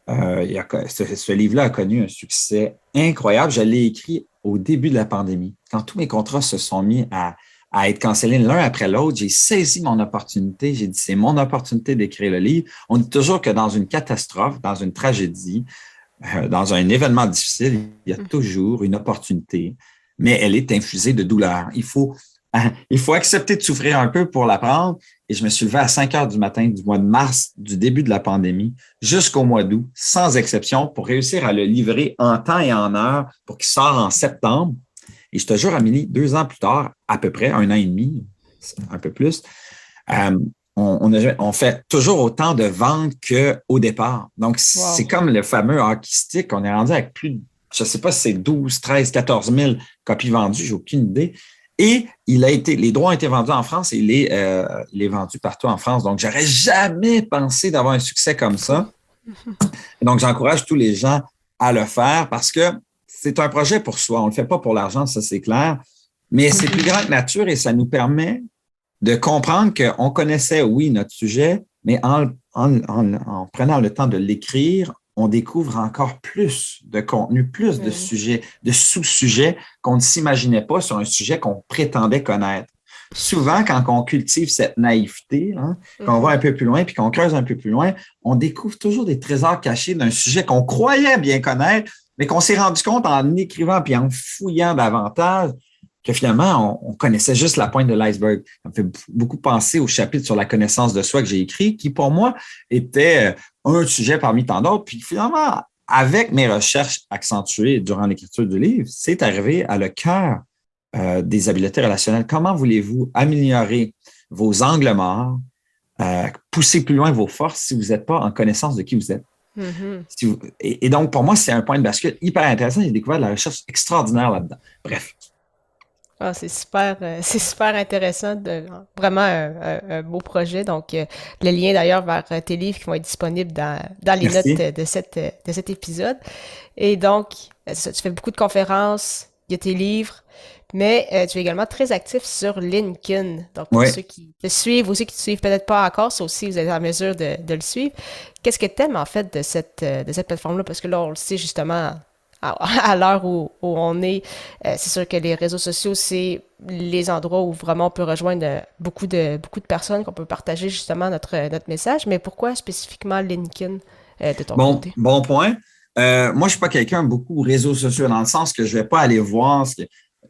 ce livre-là a connu un succès incroyable. Je l'ai écrit au début de la pandémie, quand tous mes contrats se sont mis à être cancellés l'un après l'autre. J'ai saisi mon opportunité. J'ai dit, c'est mon opportunité d'écrire le livre. On dit toujours que dans une catastrophe, dans une tragédie, dans un événement difficile, il y a toujours une opportunité, mais elle est infusée de douleur. Il faut accepter de souffrir un peu pour l'apprendre. Et je me suis levé à 5 heures du matin du mois de mars, du début de la pandémie, jusqu'au mois d'août, sans exception, pour réussir à le livrer en temps et en heure pour qu'il sorte en septembre. Et je te jure, Amélie, 2 ans plus tard, à peu près, 1 an et demi, un peu plus, on fait toujours autant de ventes qu'au départ. Donc, c'est comme le fameux hockey stick. On est rendu avec plus de, je ne sais pas si c'est 12, 13, 14 000 copies vendues, j'ai aucune idée. Et les droits ont été vendus en France et il est vendu partout en France. Donc, j'aurais jamais pensé d'avoir un succès comme ça. Et donc, j'encourage tous les gens à le faire parce que c'est un projet pour soi. On ne le fait pas pour l'argent, ça c'est clair. Mais c'est plus grand que nature et ça nous permet de comprendre qu'on connaissait, oui, notre sujet, mais en prenant le temps de l'écrire, on découvre encore plus de contenu, plus de sujets, de sous-sujets qu'on ne s'imaginait pas sur un sujet qu'on prétendait connaître. Souvent, quand on cultive cette naïveté, qu'on va un peu plus loin puis qu'on creuse un peu plus loin, on découvre toujours des trésors cachés d'un sujet qu'on croyait bien connaître, mais qu'on s'est rendu compte en écrivant puis en fouillant davantage que finalement, on connaissait juste la pointe de l'iceberg. Ça me fait beaucoup penser au chapitre sur la connaissance de soi que j'ai écrit, qui pour moi était un sujet parmi tant d'autres. Puis finalement, avec mes recherches accentuées durant l'écriture du livre, c'est arrivé à le cœur des habiletés relationnelles. Comment voulez-vous améliorer vos angles morts, pousser plus loin vos forces si vous n'êtes pas en connaissance de qui vous êtes? Mm-hmm. Et donc, pour moi, c'est un point de bascule hyper intéressant. J'ai découvert de la recherche extraordinaire là-dedans. Bref. Ah, c'est super intéressant, vraiment un beau projet. Donc, le lien d'ailleurs vers tes livres qui vont être disponibles dans les Merci. notes de cet épisode. Et donc, tu fais beaucoup de conférences, il y a tes livres, mais tu es également très actif sur LinkedIn. Donc, pour ceux qui te suivent ou ceux qui ne te suivent peut-être pas encore, ça aussi, vous êtes en mesure de le suivre. Qu'est-ce que tu aimes en fait de cette plateforme-là? Parce que là, on le sait justement, à l'heure où on est, c'est sûr que les réseaux sociaux, c'est les endroits où vraiment on peut rejoindre beaucoup de personnes, qu'on peut partager justement notre message. Mais pourquoi spécifiquement LinkedIn de ton côté? Bon point. Moi, je ne suis pas quelqu'un beaucoup réseaux sociaux dans le sens que je ne vais pas aller voir ce que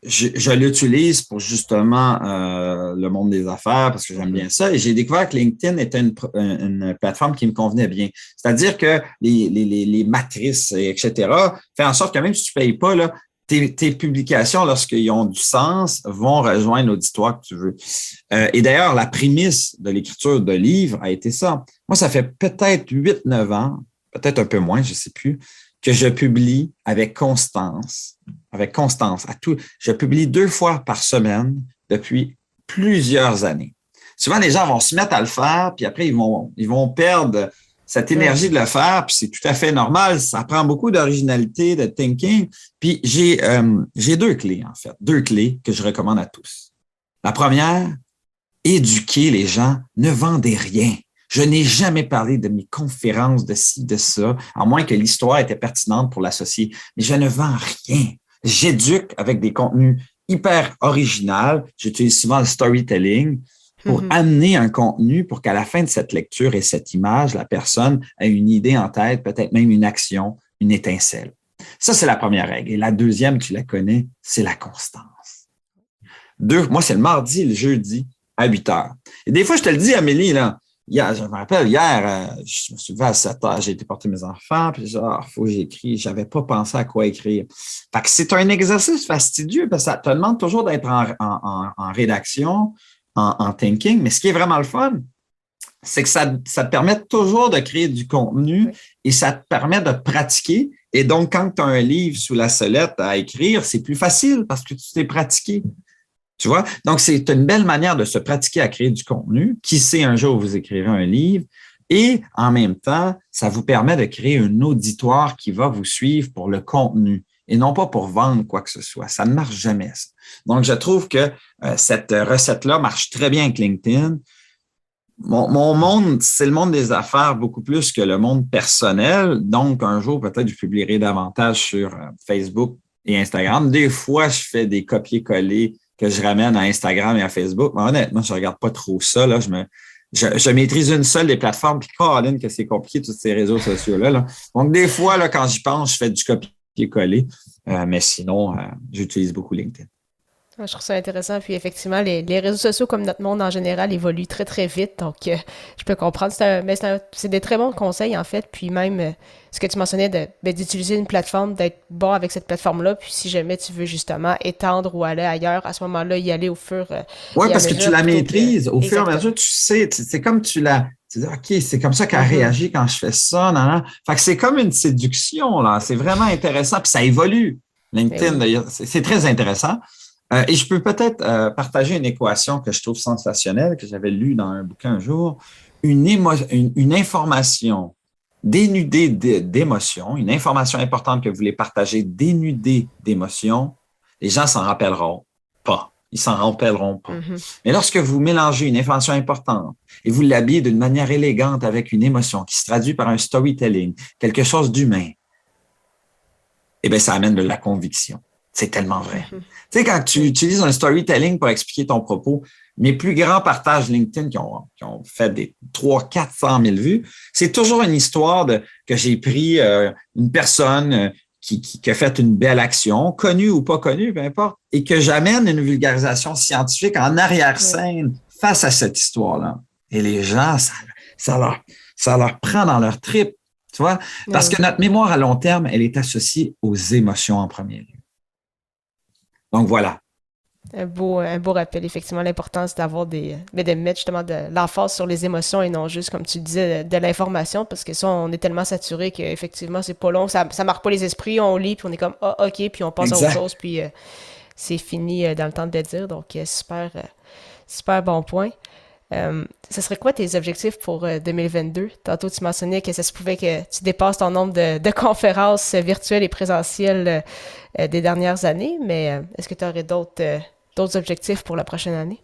je l'utilise pour justement le monde des affaires parce que j'aime bien ça. Et j'ai découvert que LinkedIn était une plateforme qui me convenait bien. C'est-à-dire que les matrices, etc., fait en sorte que même si tu ne payes pas, là, tes publications, lorsqu'ils ont du sens, vont rejoindre l'auditoire que tu veux. Et d'ailleurs, la prémisse de l'écriture de livres a été ça. Moi, ça fait peut-être 8-9 ans, peut-être un peu moins, je ne sais plus, que je publie avec constance. Je publie 2 fois par semaine depuis plusieurs années. Souvent, les gens vont se mettre à le faire, puis après, ils vont perdre cette énergie de le faire, puis c'est tout à fait normal. Ça prend beaucoup d'originalité, de thinking. Puis j'ai 2 clés, en fait. 2 clés que je recommande à tous. La première, éduquer les gens, ne vendez rien. Je n'ai jamais parlé de mes conférences, de ci, de ça, à moins que l'histoire était pertinente pour l'associer. Mais je ne vends rien. J'éduque avec des contenus hyper originaux. J'utilise souvent le storytelling pour amener un contenu pour qu'à la fin de cette lecture et cette image, la personne ait une idée en tête, peut-être même une action, une étincelle. Ça, c'est la première règle. Et la deuxième, tu la connais, c'est la constance. Moi, c'est le mardi et le jeudi à 8 heures. Et des fois, je te le dis, Amélie, là, hier, je me rappelle, je me suis levé à 7 heures, j'ai été porter mes enfants, puis j'ai dit, faut que j'écris. J'avais pas pensé à quoi écrire. Fait que c'est un exercice fastidieux parce que ça te demande toujours d'être en rédaction, en thinking. Mais ce qui est vraiment le fun, c'est que ça te permet toujours de créer du contenu et ça te permet de pratiquer. Et donc, quand tu as un livre sous la sellette à écrire, c'est plus facile parce que tu t'es pratiqué. Tu vois? Donc, c'est une belle manière de se pratiquer à créer du contenu. Qui sait, un jour, vous écrivez un livre. Et en même temps, ça vous permet de créer un auditoire qui va vous suivre pour le contenu et non pas pour vendre quoi que ce soit. Ça ne marche jamais, ça. Donc, je trouve que cette recette-là marche très bien avec LinkedIn. Mon monde, c'est le monde des affaires beaucoup plus que le monde personnel. Donc, un jour, peut-être, je publierai davantage sur Facebook et Instagram. Des fois, je fais des copier-coller que je ramène à Instagram et à Facebook. Mais honnêtement, je ne regarde pas trop ça. Là. Je maîtrise une seule des plateformes, puis Caroline, que c'est compliqué, tous ces réseaux sociaux-là. Là. Donc, des fois, là, quand j'y pense, je fais du copier-coller. Mais sinon, j'utilise beaucoup LinkedIn. Je trouve ça intéressant. Puis effectivement, les réseaux sociaux, comme notre monde en général, évoluent très, très vite. Donc, je peux comprendre. C'est des très bons conseils, en fait. Puis même, ce que tu mentionnais d'utiliser une plateforme, d'être bon avec cette plateforme-là. Puis si jamais tu veux justement étendre ou aller ailleurs, à ce moment-là, y aller au fur et à mesure. Oui, parce que tu la maîtrises. Au fur et à mesure, tu sais, c'est comme tu dis, OK, c'est comme ça qu'elle réagit quand je fais ça. Non. Fait que c'est comme une séduction, là. C'est vraiment intéressant. Puis ça évolue. LinkedIn, d'ailleurs, c'est très intéressant. Et je peux peut-être partager une équation que je trouve sensationnelle, que j'avais lue dans un bouquin un jour. Une information dénudée d'émotion, une information importante que vous voulez partager dénudée d'émotion, les gens s'en rappelleront pas. Ils s'en rappelleront pas. Mais lorsque vous mélangez une information importante et vous l'habillez d'une manière élégante avec une émotion qui se traduit par un storytelling, quelque chose d'humain, eh bien, ça amène de la conviction. C'est tellement vrai. Tu sais, quand tu utilises un storytelling pour expliquer ton propos, mes plus grands partages LinkedIn qui ont fait des 300-400 000 vues, c'est toujours une histoire que j'ai pris une personne qui a fait une belle action, connue ou pas connue, peu importe, et que j'amène une vulgarisation scientifique en arrière-scène face à cette histoire-là. Et les gens, ça leur prend dans leur trip, tu vois, parce que notre mémoire à long terme, elle est associée aux émotions en premier lieu. Donc, voilà. Un beau rappel, effectivement, l'importance d'avoir de mettre justement de l'emphase sur les émotions et non juste, comme tu disais, de l'information, parce que ça, on est tellement saturé qu'effectivement, c'est pas long, ça marque pas les esprits, on lit, puis on est comme, ah, ok, puis on passe à autre chose, puis c'est fini dans le temps de le dire, donc super bon point. Ce serait quoi tes objectifs pour 2022? Tantôt, tu mentionnais que ça se pouvait que tu dépasses ton nombre de conférences virtuelles et présentielles des dernières années, mais est-ce que tu aurais d'autres objectifs pour la prochaine année?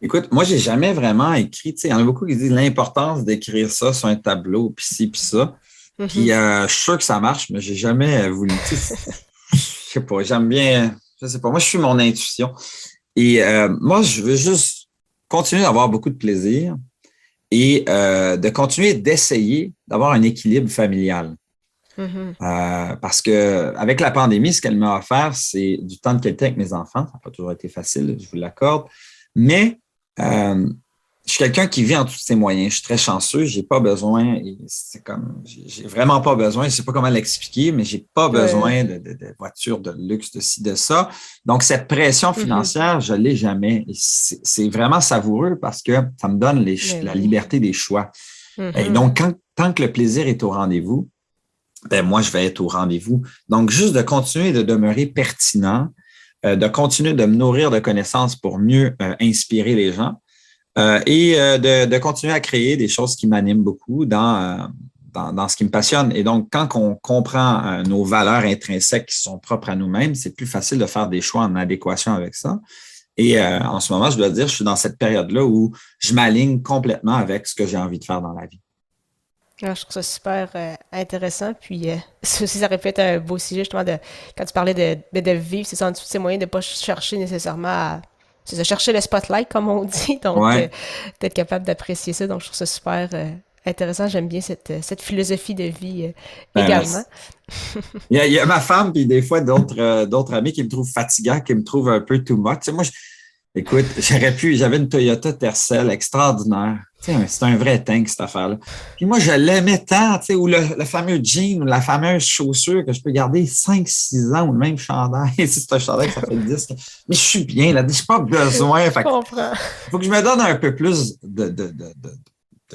Écoute, moi, j'ai jamais vraiment écrit, tu sais, il y en a beaucoup qui disent l'importance d'écrire ça sur un tableau, puis ci, puis ça. Puis je suis sûr que ça marche, mais j'ai jamais voulu, tu sais, je sais pas, j'aime bien, je sais pas, moi, je suis mon intuition. Et moi, je veux juste continuer d'avoir beaucoup de plaisir et de continuer d'essayer d'avoir un équilibre familial. Parce que avec la pandémie, ce qu'elle m'a offert, c'est du temps de qualité avec mes enfants. Ça n'a pas toujours été facile, je vous l'accorde. Mais je suis quelqu'un qui vit en tous ses moyens. Je suis très chanceux, j'ai pas besoin, j'ai vraiment pas besoin, je sais pas comment l'expliquer, mais j'ai pas besoin de voiture de luxe, de ci, de ça. Donc, cette pression financière, je l'ai jamais. Et c'est vraiment savoureux parce que ça me donne la liberté des choix. Et donc, tant que le plaisir est au rendez-vous, ben moi, je vais être au rendez-vous. Donc, juste de continuer de demeurer pertinent, de continuer de me nourrir de connaissances pour mieux inspirer les gens. Et de continuer à créer des choses qui m'animent beaucoup dans ce qui me passionne. Et donc, quand on comprend nos valeurs intrinsèques qui sont propres à nous-mêmes, c'est plus facile de faire des choix en adéquation avec ça. Et en ce moment, je dois dire, je suis dans cette période-là où je m'aligne complètement avec ce que j'ai envie de faire dans la vie. Je trouve ça super intéressant. Puis, ça aussi, ça répète un beau sujet, justement, quand tu parlais de vivre, c'est ça, en tous ces moyens de ne pas chercher nécessairement à chercher le spotlight, comme on dit. Donc, d'être capable d'apprécier ça. Donc, je trouve ça super intéressant. J'aime bien cette philosophie de vie également. Il y a ma femme, puis des fois, d'autres amis qui me trouvent fatigant, qui me trouvent un peu too much. Tu sais, moi, écoute, j'avais une Toyota Tercel extraordinaire. Tu sais, c'est un vrai tank, cette affaire-là. Puis moi, je l'aimais tant, tu sais, ou le fameux jean ou la fameuse chaussure que je peux garder 5-6 ans ou le même chandail. Si c'est un chandail, ça fait 10. Mais je suis bien là, j'ai pas besoin. Je comprends. Il faut que je me donne un peu plus de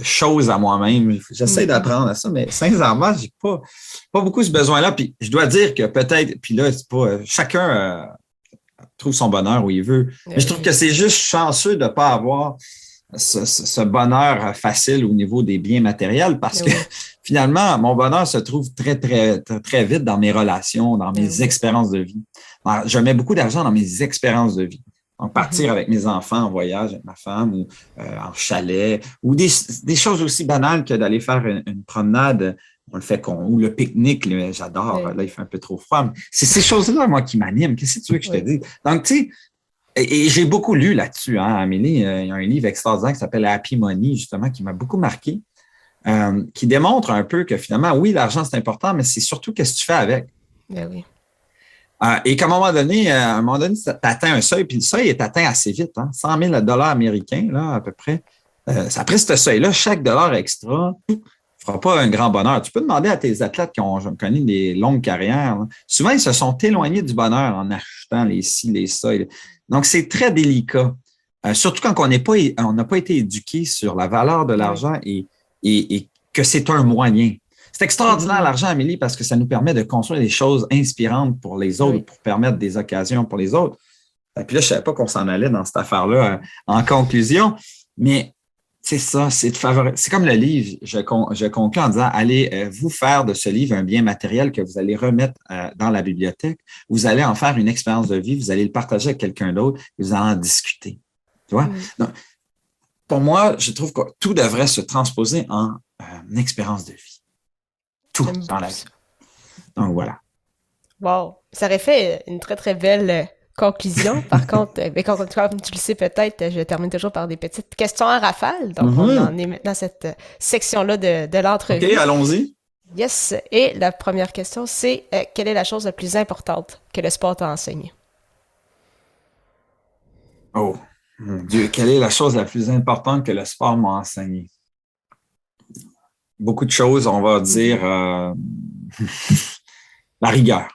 choses à moi-même. J'essaie d'apprendre à ça, mais sincèrement, j'ai pas beaucoup ce besoin-là. Puis je dois dire que peut-être, puis là, c'est pas chacun trouve son bonheur où il veut. Mais je trouve que c'est juste chanceux de ne pas avoir ce bonheur facile au niveau des biens matériels parce que finalement, mon bonheur se trouve très, très, très, très vite dans mes relations, dans mes expériences de vie. Alors, je mets beaucoup d'argent dans mes expériences de vie. Donc, partir avec mes enfants en voyage avec ma femme ou en chalet ou des choses aussi banales que d'aller faire une promenade. On le fait ou le pique-nique, j'adore. Là, il fait un peu trop froid. C'est ces choses-là, moi, qui m'animent. Qu'est-ce que tu veux que je te dise? Donc, tu sais, et j'ai beaucoup lu là-dessus, hein, Amélie. Il y a un livre extraordinaire qui s'appelle Happy Money, justement, qui m'a beaucoup marqué, qui démontre un peu que finalement, oui, l'argent, c'est important, mais c'est surtout qu'est-ce que tu fais avec. Ben oui. Et qu'à un moment donné, tu atteins un seuil, puis le seuil est atteint assez vite, hein, 100 000 $ américains, là, à peu près. Après ce seuil-là, chaque dollar extra ne fera pas un grand bonheur. Tu peux demander à tes athlètes qui ont connu des longues carrières. Hein. Souvent, ils se sont éloignés du bonheur en achetant les ci, les ça. Donc, c'est très délicat. Surtout quand on n'a pas été éduqué sur la valeur de l'argent et que c'est un moyen. C'est extraordinaire l'argent, Amélie, parce que ça nous permet de construire des choses inspirantes pour les autres, pour permettre des occasions pour les autres. Et puis là, je ne savais pas qu'on s'en allait dans cette affaire-là en conclusion, mais c'est ça, c'est comme le livre. Je conclue en disant, allez vous faire de ce livre un bien matériel que vous allez remettre dans la bibliothèque. Vous allez en faire une expérience de vie, vous allez le partager avec quelqu'un d'autre, vous allez en discuter. Tu vois? Donc, pour moi, je trouve que tout devrait se transposer en expérience de vie. Tout dans la vie. Donc, voilà. Wow! Ça aurait fait une très, très belle conclusion. Par contre, comme tu le sais peut-être, je termine toujours par des petites questions à rafale. Donc, on en est maintenant à cette section-là de l'entrevue. OK, allons-y. Yes. Et la première question, c'est quelle est la chose la plus importante que le sport t'a enseigné? Oh, mon Dieu, quelle est la chose la plus importante que le sport m'a enseigné? Beaucoup de choses, on va dire la rigueur,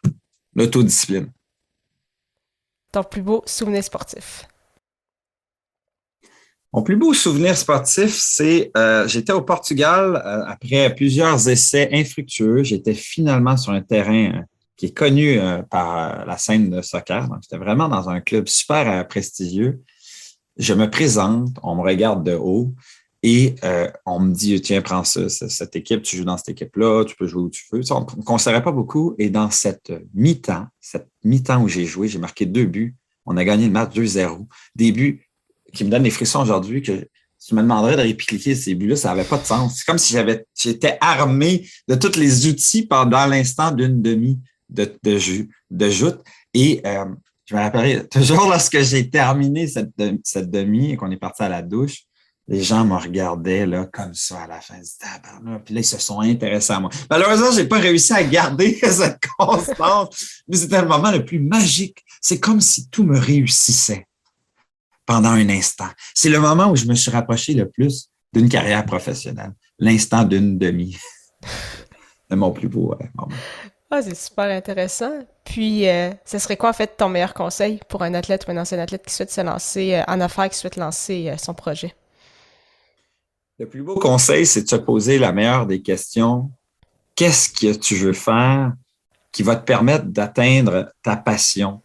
l'autodiscipline. Ton plus beau souvenir sportif? Mon plus beau souvenir sportif, c'est j'étais au Portugal après plusieurs essais infructueux. J'étais finalement sur un terrain qui est connu par la scène de soccer. Donc, j'étais vraiment dans un club super prestigieux. Je me présente, on me regarde de haut et on me dit, tiens, prends ça, cette équipe, tu joues dans cette équipe-là, tu peux jouer où tu veux. On ne considérait pas beaucoup. Et dans cette mi-temps où j'ai joué, j'ai marqué 2 buts. On a gagné le match 2-0. Des buts qui me donnent des frissons aujourd'hui, que tu me demanderais de répliquer ces buts-là, ça n'avait pas de sens. C'est comme si j'étais armé de tous les outils pendant l'instant d'une demi de joute. Et je me rappellerai toujours lorsque j'ai terminé cette demi et qu'on est parti à la douche, les gens me regardaient là, comme ça à la fin du tabarnak. Puis là, ils se sont intéressés à moi. Malheureusement, je n'ai pas réussi à garder cette constance, mais c'était le moment le plus magique. C'est comme si tout me réussissait pendant un instant. C'est le moment où je me suis rapproché le plus d'une carrière professionnelle. L'instant d'une demi. C'est mon plus beau moment. Ah, c'est super intéressant. Puis, ce serait quoi, en fait, ton meilleur conseil pour un athlète ou un ancien athlète qui souhaite se lancer en affaires, qui souhaite lancer son projet? Le plus beau conseil, c'est de se poser la meilleure des questions. Qu'est-ce que tu veux faire qui va te permettre d'atteindre ta passion,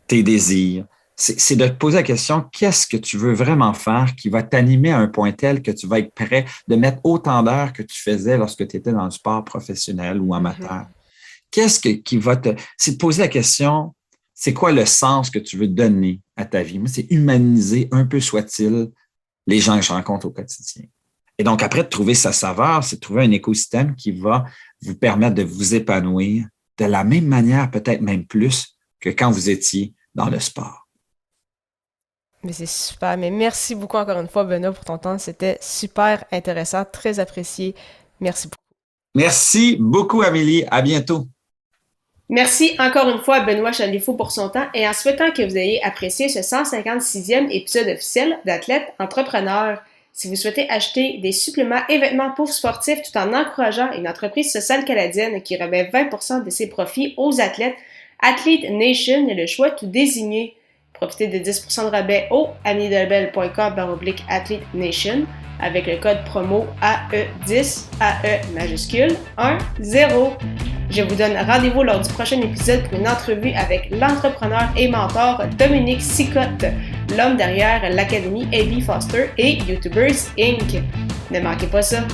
tes désirs? C'est de te poser la question, qu'est-ce que tu veux vraiment faire qui va t'animer à un point tel que tu vas être prêt de mettre autant d'heures que tu faisais lorsque tu étais dans le sport professionnel ou amateur? Qu'est-ce qui va te... C'est de poser la question, c'est quoi le sens que tu veux donner à ta vie? Moi, c'est humaniser, un peu soit-il, les gens que je rencontre au quotidien. Et donc, après, de trouver sa saveur, c'est de trouver un écosystème qui va vous permettre de vous épanouir de la même manière, peut-être même plus, que quand vous étiez dans le sport. Mais c'est super. Mais merci beaucoup encore une fois, Benoît, pour ton temps. C'était super intéressant, très apprécié. Merci beaucoup. Merci beaucoup, Amélie. À bientôt. Merci encore une fois à Benoît Chalifou pour son temps et en souhaitant que vous ayez apprécié ce 156e épisode officiel d'Athlète Entrepreneur. Si vous souhaitez acheter des suppléments et vêtements pour sportifs tout en encourageant une entreprise sociale canadienne qui remet 20% de ses profits aux athlètes, Athlete Nation est le choix tout désigné. Profitez de 10% de rabais au amiedelbel.com/Athlete Nation avec le code promo AE10, AE majuscule 10. Je vous donne rendez-vous lors du prochain épisode pour une entrevue avec l'entrepreneur et mentor Dominique Sicotte, l'homme derrière l'Académie A.B. Foster et YouTubers Inc. Ne manquez pas ça!